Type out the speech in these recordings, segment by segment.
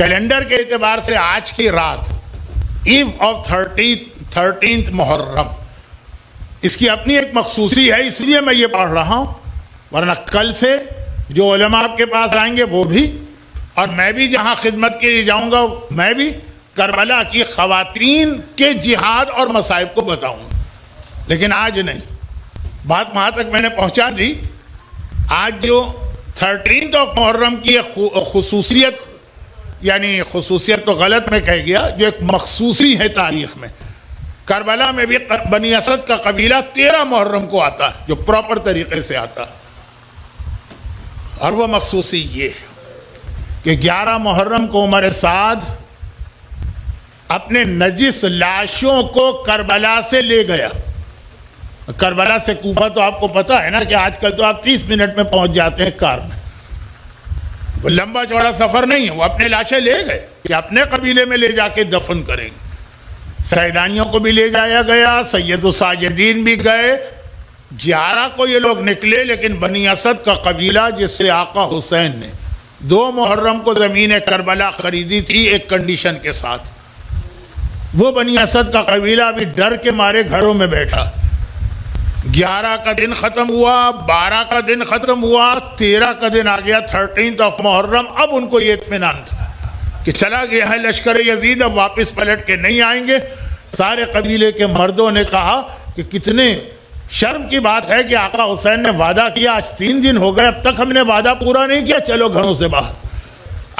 Calendar کے اعتبار سے آج کی رات ایو آف 13 محرم، اس کی اپنی ایک مخصوصی ہے، اس لیے میں یہ پڑھ رہا ہوں، ورنہ کل سے جو علماء آپ کے پاس آئیں گے وہ بھی، اور میں بھی جہاں خدمت کے لیے جاؤں گا میں بھی کربلا کی خواتین کے جہاد اور مصائب کو بتاؤں گا، لیکن آج نہیں۔ بات وہاں تک میں نے پہنچا دی، آج جو 13 محرم کی خصوصیت، یعنی خصوصیت تو غلط میں کہہ گیا، جو ایک مخصوصی ہے تاریخ میں، کربلا میں بھی بنی اسد کا قبیلہ 13 محرم کو آتا ہے، جو پراپر طریقے سے آتا ہے، اور وہ مخصوصی یہ کہ 11 محرم کو عمر سعد اپنے نجس لاشوں کو کربلا سے لے گیا۔ کربلا سے کوفہ تو آپ کو پتہ ہے نا کہ آج کل تو آپ 30 منٹ میں پہنچ جاتے ہیں کار میں، وہ لمبا چوڑا سفر نہیں ہے، وہ اپنے لاشیں لے گئے کہ اپنے قبیلے میں لے جا کے دفن کریں گے۔ سیدانیوں کو بھی لے جایا گیا، سید الساجدین بھی گئے۔ 11 کو یہ لوگ نکلے، لیکن بنی اسد کا قبیلہ جس سے آقا حسین نے 2 محرم کو زمین کربلا خریدی تھی ایک کنڈیشن کے ساتھ، وہ بنی اسد کا قبیلہ بھی ڈر کے مارے گھروں میں بیٹھا۔ 11 کا دن ختم ہوا، 12 کا دن ختم ہوا، 13 کا دن آ گیا 13 محرم۔ اب ان کو یہ اطمینان تھا کہ چلا گیا ہے لشکر یزید، اب واپس پلٹ کے نہیں آئیں گے۔ سارے قبیلے کے مردوں نے کہا کہ کتنے شرم کی بات ہے کہ آقا حسین نے وعدہ کیا، آج 3 دن ہو گئے اب تک ہم نے وعدہ پورا نہیں کیا، چلو گھروں سے باہر۔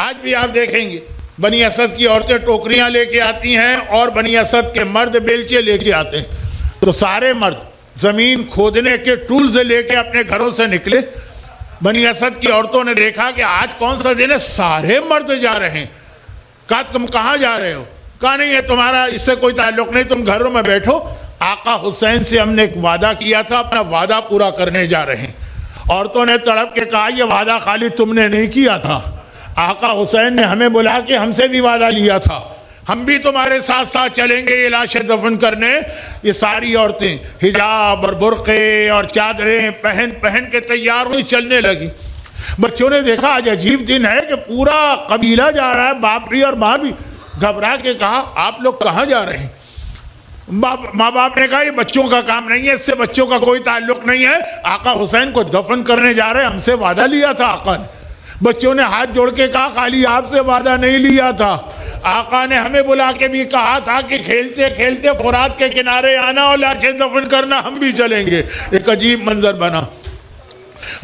آج بھی آپ دیکھیں گے بنی اسد کی عورتیں ٹوکریاں لے کے آتی ہیں اور بنی اسد کے مرد بیلچے لے کے آتے ہیں، تو سارے مرد زمین کھودنے کے ٹولز لے کے اپنے گھروں سے نکلے۔ بنی اسد کی عورتوں نے دیکھا کہ آج کون سا دن ہے، سارے مرد جا رہے ہیں۔ کہا تم کہاں جا رہے ہو؟ کہا نہیں، یہ تمہارا اس سے کوئی تعلق نہیں، تم گھروں میں بیٹھو، آقا حسین سے ہم نے ایک وعدہ کیا تھا، اپنا وعدہ پورا کرنے جا رہے ہیں۔ عورتوں نے تڑپ کے کہا یہ وعدہ خالی تم نے نہیں کیا تھا، آقا حسین نے ہمیں بلا کے ہم سے بھی وعدہ لیا تھا، ہم بھی تمہارے ساتھ ساتھ چلیں گے یہ لاشیں دفن کرنے۔ یہ ساری عورتیں حجاب اور برقعے اور چادریں پہن کے تیار ہوئی چلنے لگی۔ بچوں نے دیکھا آج عجیب دن ہے کہ پورا قبیلہ جا رہا ہے، باپ بھی اور ماں بھی۔ گھبرا کے کہا آپ لوگ کہاں جا رہے ہیں؟ ماں باپ نے کہا یہ بچوں کا کام نہیں ہے، اس سے بچوں کا کوئی تعلق نہیں ہے، آقا حسین کو دفن کرنے جا رہے ہیں، ہم سے وعدہ لیا تھا آقا نے۔ بچوں نے ہاتھ جوڑ کے کہا خالی آپ سے وعدہ نہیں لیا تھا، آقا نے ہمیں بلا کے بھی کہا تھا کہ کھیلتے کھیلتے فرات کے کنارے آنا اور لاشیں دفن کرنا، ہم بھی چلیں گے۔ ایک عجیب منظر بنا۔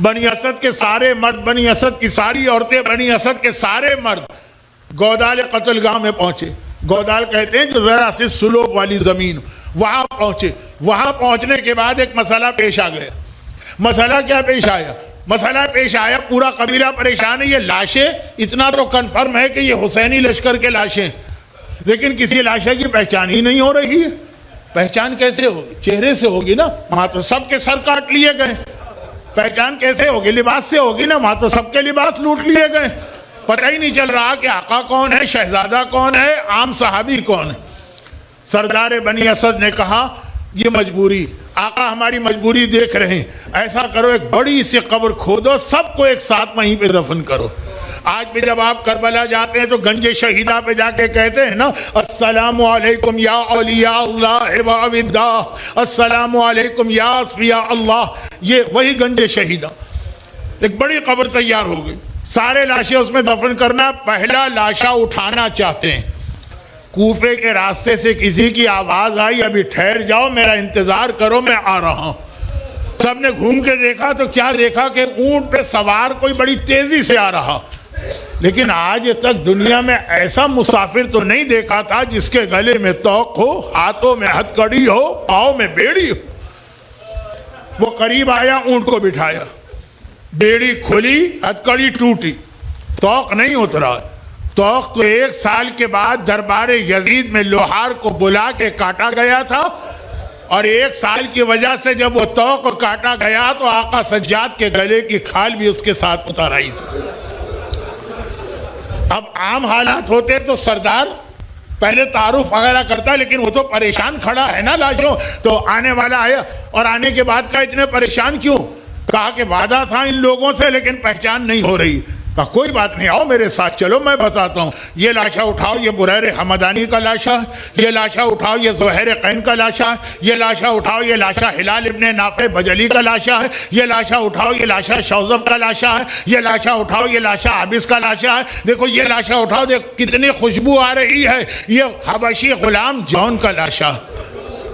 بنی اسد کے سارے مرد، بنی اسد کی ساری عورتیں، بنی اسد کے سارے مرد گودال قتل گاہ میں پہنچے۔ گودال کہتے ہیں جو ذرا سی سلوپ والی زمین، وہاں پہنچے۔ وہاں پہنچنے کے بعد ایک مسئلہ پیش آ گیا۔ مسئلہ کیا پیش آیا؟ مسئلہ پیش آیا پورا قبیلہ پریشان ہے، یہ لاشیں اتنا تو کنفرم ہے کہ یہ حسینی لشکر کے لاشیں، لیکن کسی لاشیں کی پہچان ہی نہیں ہو رہی ہے۔ پہچان کیسے ہوگی؟ چہرے سے ہوگی نا، وہاں تو سب کے سر کاٹ لیے گئے، پہچان کیسے ہوگی؟ لباس سے ہوگی نا، وہاں تو سب کے لباس لوٹ لیے گئے، پتہ ہی نہیں چل رہا کہ آقا کون ہے، شہزادہ کون ہے، عام صحابی کون ہے۔ سردار بنی اسد نے کہا یہ مجبوری، آقا ہماری مجبوری دیکھ رہے ہیں، ایسا کرو ایک بڑی سی قبر کھودو، سب کو ایک ساتھ وہیں پہ دفن کرو۔ آج بھی جب آپ کربلا جاتے ہیں تو گنج شہیدہ پہ جا کے کہتے ہیں نا السلام علیکم یا اولیاء اللہ و اوداع، السلام علیکم یا اصفیاء اللہ، یہ وہی گنج شہیدہ۔ ایک بڑی قبر تیار ہو گئی، سارے لاشیں اس میں دفن کرنا۔ پہلا لاشا اٹھانا چاہتے ہیں، کوفے کے راستے سے کسی کی آواز آئی ابھی ٹھہر جاؤ، میرا انتظار کرو، میں آ رہا ہوں۔ سب نے گھوم کے دیکھا تو کیا دیکھا کہ اونٹ پہ سوار کوئی بڑی تیزی سے آ رہا، لیکن آج تک دنیا میں ایسا مسافر تو نہیں دیکھا تھا جس کے گلے میں توق ہو، ہاتھوں میں ہتھ کڑی ہو، پاؤں میں بیڑی ہو۔ وہ قریب آیا، اونٹ کو بٹھایا، بیڑی کھلی، ہتھ کڑی ٹوٹی، توق نہیں اترا۔ توق تو 1 سال کے بعد دربار یزید میں لوہار کو بلا کے کاٹا گیا تھا، اور 1 سال کی وجہ سے جب وہ توق کاٹا گیا تو آقا سجاد کے گلے کی کھال بھی اس کے ساتھ اتر آئی تھی۔ اب عام حالات ہوتے تو سردار پہلے تعارف وغیرہ کرتا، لیکن وہ تو پریشان کھڑا ہے نا لاشوں، تو آنے والا آیا، اور آنے کے بعد کہا اتنے پریشان کیوں؟ کہا کہ وعدہ تھا ان لوگوں سے لیکن پہچان نہیں ہو رہی۔ کہا کوئی بات نہیں، آؤ میرے ساتھ چلو میں بتاتا ہوں. یہ لاشا اٹھاؤ، یہ بریر حمدانی کا لاشا ہے. یہ لاشا اٹھاؤ، یہ زہیر قین کا لاشا ہے. یہ لاشا اٹھاؤ، یہ لاشا ہلال ابن نافع بجلی کا لاشا ہے. یہ لاشا اٹھاؤ، یہ لاشا شوذب کا لاشا ہے. یہ لاشا اٹھاؤ، یہ لاشا عابس کا لاشا ہے. دیکھو یہ لاشا اٹھاؤ، دیکھو کتنی خوشبو آ رہی ہے، یہ حبشی غلام جون کا لاشا.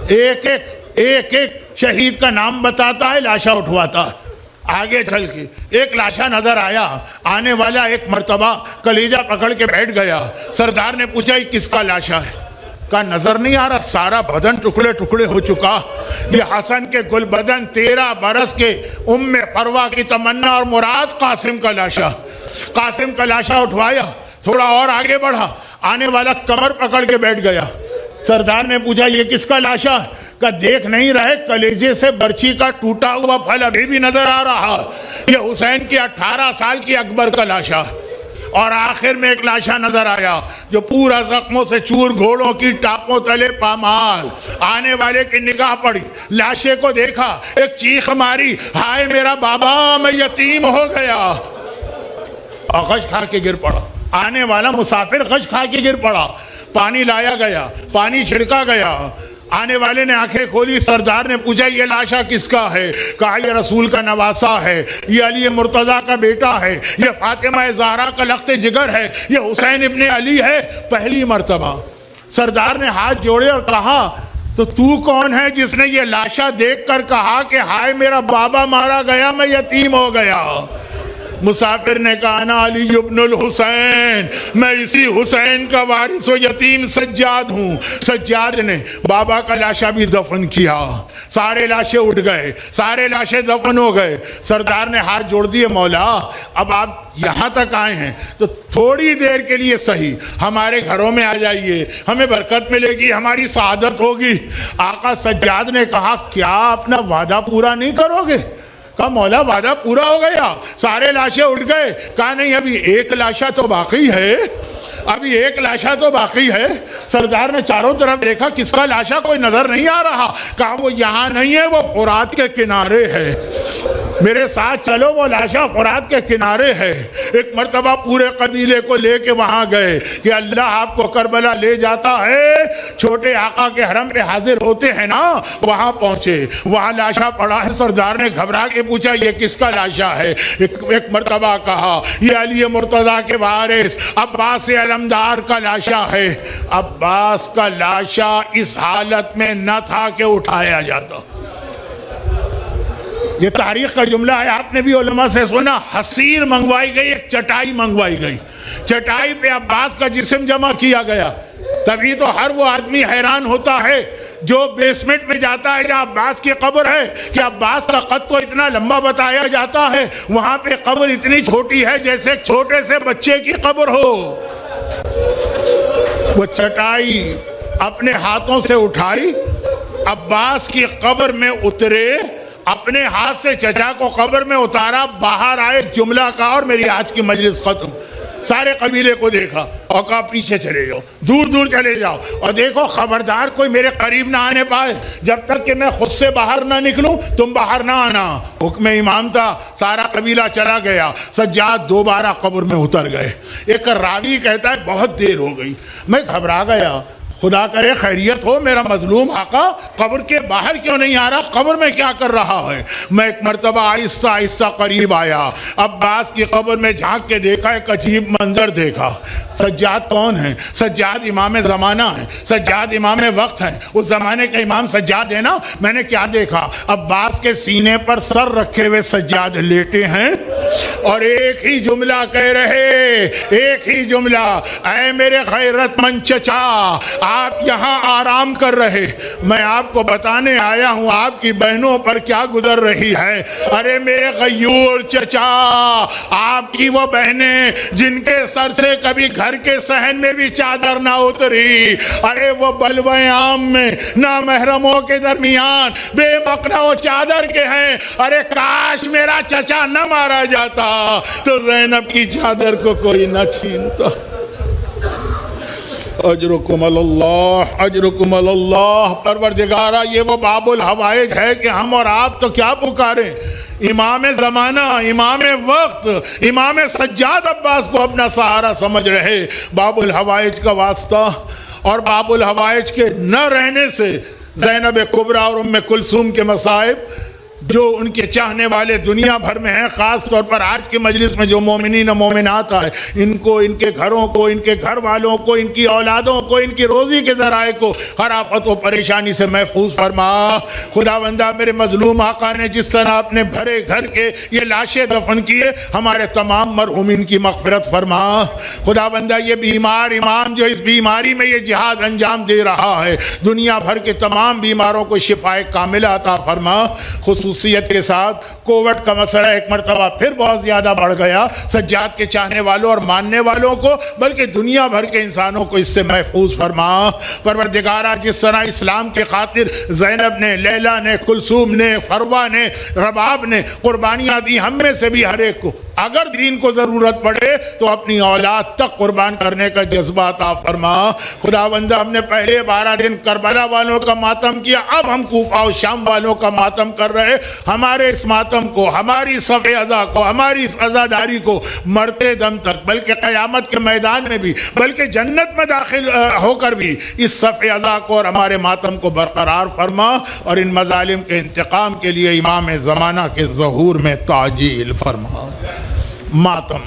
ایک ایک شہید کا نام بتاتا ہے، لاشا اٹھواتا ہے. آگے چل کے ایک لاشا نظر آیا، آنے والا ایک مرتبہ کلیجہ پکڑ کے بیٹھ گیا. سردار نے پوچھا یہ کس کا لاشا ہے؟ کہا نظر نہیں آ رہا، سارا بدن ٹکڑے ٹکڑے ہو چکا. یہ حسن کے گل بدن 13 برس کے ام فروہ کی تمنا اور مراد قاسم کا لاشا. قاسم کا لاشا اٹھوایا، تھوڑا اور آگے بڑھا، آنے والا کمر پکڑ کے بیٹھ گیا. سردار نے پوچھا یہ کس کا لاشا ہے؟ کہ دیکھ نہیں رہے کلیجے سے برچی کا ٹوٹا ہوا پھل ابھی بھی نظر آ رہا. یہ حسین کی 18 سال کی اکبر کا لاشا. اور آخر میں ایک لاشا نظر آیا جو پورا زخموں سے چور، گھوڑوں کی ٹاپوں تلے پامال. آنے والے کی نگاہ پڑی، لاشے کو دیکھا، ایک چیخ ماری، ہائے میرا بابا میں یتیم ہو گیا، اور غش کھا کے گر پڑا. آنے والا مسافر غش کھا کے گر پڑا. پانی لایا گیا، پانی چھڑکا گیا. آنے والے نے آنکھیں کھولی. سردار نے پوچھا یہ لاشا کس کا ہے؟ کہا یہ رسول کا نواسا ہے، یہ علی مرتضیٰ کا بیٹا ہے، یہ فاطمہ زہرا کا لخت جگر ہے، یہ حسین ابن علی ہے. پہلی مرتبہ سردار نے ہاتھ جوڑے اور کہا تو کون ہے جس نے یہ لاشا دیکھ کر کہا کہ ہائے میرا بابا مارا گیا، میں یتیم ہو گیا؟ مسافر نے کہا انا علی ابن الحسین، میں اسی حسین کا وارث و یتیم سجاد ہوں. سجاد نے بابا کا لاشا بھی دفن کیا. سارے لاشے اٹھ گئے، سارے لاشے دفن ہو گئے. سردار نے ہاتھ جوڑ دیے، مولا اب آپ یہاں تک آئے ہیں تو تھوڑی دیر کے لیے صحیح ہمارے گھروں میں آ جائیے، ہمیں برکت ملے گی، ہماری سعادت ہوگی. آقا سجاد نے کہا کیا اپنا وعدہ پورا نہیں کرو گے؟ کہا مولا وعدہ پورا ہو گیا، سارے لاشے اٹھ گئے. کہا نہیں ابھی ایک لاشا تو باقی ہے، ابھی ایک لاشا تو باقی ہے. سردار نے چاروں طرف دیکھا، کس کا لاشا کوئی نظر نہیں آ رہا. کہا وہ یہاں نہیں ہے، وہ فرات کے کنارے ہے، میرے ساتھ چلو، وہ لاشا فرات کے کنارے ہے. ایک مرتبہ پورے قبیلے کو لے کے وہاں گئے کہ اللہ آپ کو کربلا لے جاتا ہے. چھوٹے آقا کے حرم پہ حاضر ہوتے ہیں نا، وہاں پہنچے، وہاں لاشا پڑا ہے. سردار نے گھبرا کے پوچھا یہ کس کا لاشا ہے؟ ایک مرتبہ کہا یہ علی مرتضیٰ کے وارث عباس علمدار کا لاشا ہے. عباس کا لاشا اس حالت میں نہ تھا کہ اٹھایا جاتا. یہ تاریخ کا جملہ ہے، آپ نے بھی علماء سے سنا. حصیر منگوائی گئی، ایک چٹائی منگوائی گئی، چٹائی پہ عباس کا جسم جمع کیا گیا. تبھی تو ہر وہ آدمی حیران ہوتا ہے جو بیسمنٹ میں جاتا ہے جہاں عباس کی قبر ہے کہ عباس کا قد تو اتنا لمبا بتایا جاتا ہے، وہاں پہ قبر اتنی چھوٹی ہے جیسے ایک چھوٹے سے بچے کی قبر ہو. وہ چٹائی اپنے ہاتھوں سے اٹھائی، عباس کی قبر میں اترے، اپنے ہاتھ سے چچا کو قبر میں اتارا، باہر آئے، جملہ کہا اور میری آج کی مجلس ختم. سارے قبیلے کو دیکھا اور کہا پیچھے چلے جاؤ، دور دور چلے جاؤ، اور دیکھو خبردار کوئی میرے قریب نہ آنے پائے، جب تک کہ میں خود سے باہر نہ نکلوں تم باہر نہ آنا. حکم امام تھا، سارا قبیلہ چلا گیا. سجاد دوبارہ قبر میں اتر گئے. ایک راوی کہتا ہے بہت دیر ہو گئی، میں گھبرا گیا، خدا کرے خیریت ہو، میرا مظلوم آقا قبر کے باہر کیوں نہیں آ رہا، قبر میں کیا کر رہا ہے. میں ایک مرتبہ آہستہ آہستہ قریب آیا، عباس کی قبر میں جھانک کے دیکھا، ایک عجیب منظر دیکھا. سجاد کون ہے؟ سجاد امام زمانہ ہے، سجاد امام وقت ہے، اس زمانے کا امام سجاد ہے نا. میں نے کیا دیکھا، عباس کے سینے پر سر رکھے ہوئے سجاد لیٹے ہیں اور ایک ہی جملہ کہہ رہے، ایک ہی جملہ، اے میرے غیرت مند چچا آپ یہاں آرام کر رہے، میں آپ کو بتانے آیا ہوں آپ کی بہنوں پر کیا گزر رہی ہے. ارے میرے غیور چچا، آپ کی وہ بہنیں جن کے سر سے کبھی گھر کے صحن میں بھی چادر نہ اتری، ارے وہ بلوے عام میں نامحرموں کے درمیان بے مقنع و چادر کے ہیں. ارے کاش میرا چچا نہ مارا جاتا تو زینب کی چادر کو کوئی نہ چھینتا. اجرکم اللہ، اجرکم اللہ. پروردگارہ یہ وہ باب الحوائج ہے کہ ہم اور آپ تو کیا پکاریں. امام زمانہ، امام وقت، امام سجاد عباس کو اپنا سہارا سمجھ رہے، باب الحوائج کا واسطہ اور باب الحوائج کے نہ رہنے سے زینب کبریٰ اور ام کلثوم کے مصائب جو ان کے چاہنے والے دنیا بھر میں ہیں، خاص طور پر آج کے مجلس میں جو مومنین و مومنات آئے، ان کو، ان کے گھروں کو، ان کے گھر والوں کو، ان کی اولادوں کو، ان کی روزی کے ذرائع کو ہر آفت و پریشانی سے محفوظ فرما۔ خداوندہ میرے مظلوم آقا نے جس طرح اپنے بھرے گھر کے یہ لاشیں دفن کیے، ہمارے تمام مرحومین کی مغفرت فرما۔ خداوندہ یہ بیمار امام جو اس بیماری میں یہ جہاد انجام دے رہا ہے، دنیا بھر کے تمام بیماروں کو شفائے کاملہ عطا فرما۔ خصوصیت کے ساتھ کووڈ کا مسئلہ ایک مرتبہ پھر بہت زیادہ بڑھ گیا، سجاد کے چاہنے والوں اور ماننے والوں کو بلکہ دنیا بھر کے انسانوں کو اس سے محفوظ فرما۔ پروردگارہ جس طرح اسلام کے خاطر زینب نے، لیلا نے، کلثوم نے، فروہ نے، رباب نے قربانیاں دی، ہم میں سے بھی ہر ایک کو اگر دین کو ضرورت پڑے تو اپنی اولاد تک قربان کرنے کا جذبہ عطا فرما۔ خداوندہ ہم نے پہلے 12 دن کربلا والوں کا ماتم کیا، اب ہم کوفہ و شام والوں کا ماتم کر رہے، ہمارے اس ماتم کو، ہماری صف عزا کو، ہماری اس عزاداری کو مرتے دم تک، بلکہ قیامت کے میدان میں بھی، بلکہ جنت میں داخل ہو کر بھی اس صف عزا کو اور ہمارے ماتم کو برقرار فرما، اور ان مظالم کے انتقام کے لیے امام زمانہ کے ظہور میں تعجیل فرما۔ ماتم